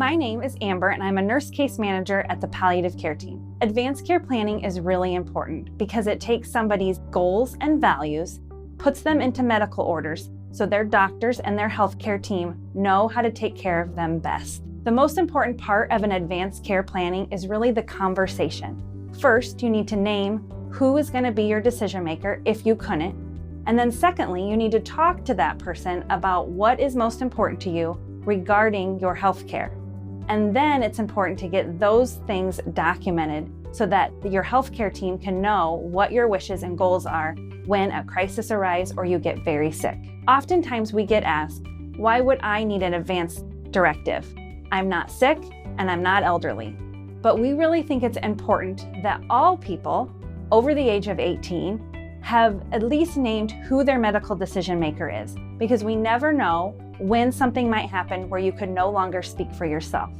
My name is Amber and I'm a nurse case manager at the palliative care team. Advanced care planning is really important because it takes somebody's goals and values, puts them into medical orders so their doctors and their healthcare team know how to take care of them best. The most important part of an advanced care planning is really the conversation. First, you need to name who is going to be your decision maker if you couldn't. And then secondly, you need to talk to that person about what is most important to you regarding your healthcare. And then it's important to get those things documented so that your healthcare team can know what your wishes and goals are when a crisis arises or you get very sick. Oftentimes we get asked, why would I need an advanced directive? I'm not sick and I'm not elderly. But we really think it's important that all people over the age of 18 have at least named who their medical decision maker is, because we never know when something might happen where you could no longer speak for yourself.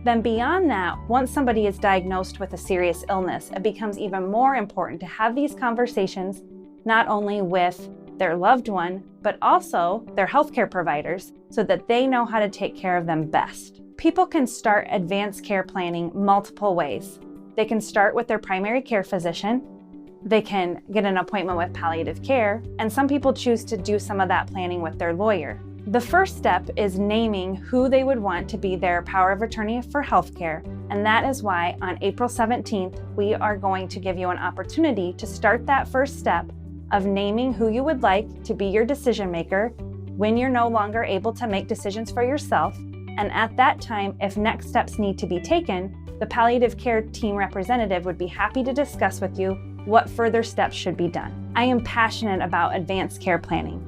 Then beyond that, once somebody is diagnosed with a serious illness, it becomes even more important to have these conversations not only with their loved one, but also their healthcare providers so that they know how to take care of them best. People can start advanced care planning multiple ways. They can start with their primary care physician. They can get an appointment with palliative care, and some people choose to do some of that planning with their lawyer. The first step is naming who they would want to be their power of attorney for healthcare, and that is why on April 17th, we are going to give you an opportunity to start that first step of naming who you would like to be your decision maker when you're no longer able to make decisions for yourself. And at that time, if next steps need to be taken, the palliative care team representative would be happy to discuss with you what further steps should be done. I am passionate about advanced care planning.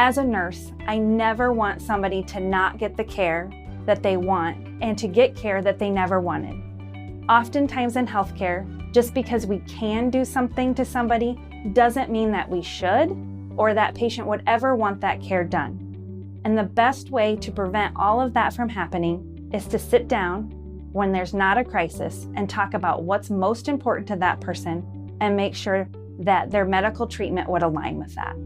As a nurse, I never want somebody to not get the care that they want and to get care that they never wanted. Oftentimes in healthcare, just because we can do something to somebody doesn't mean that we should or that patient would ever want that care done. And the best way to prevent all of that from happening is to sit down when there's not a crisis and talk about what's most important to that person and make sure that their medical treatment would align with that.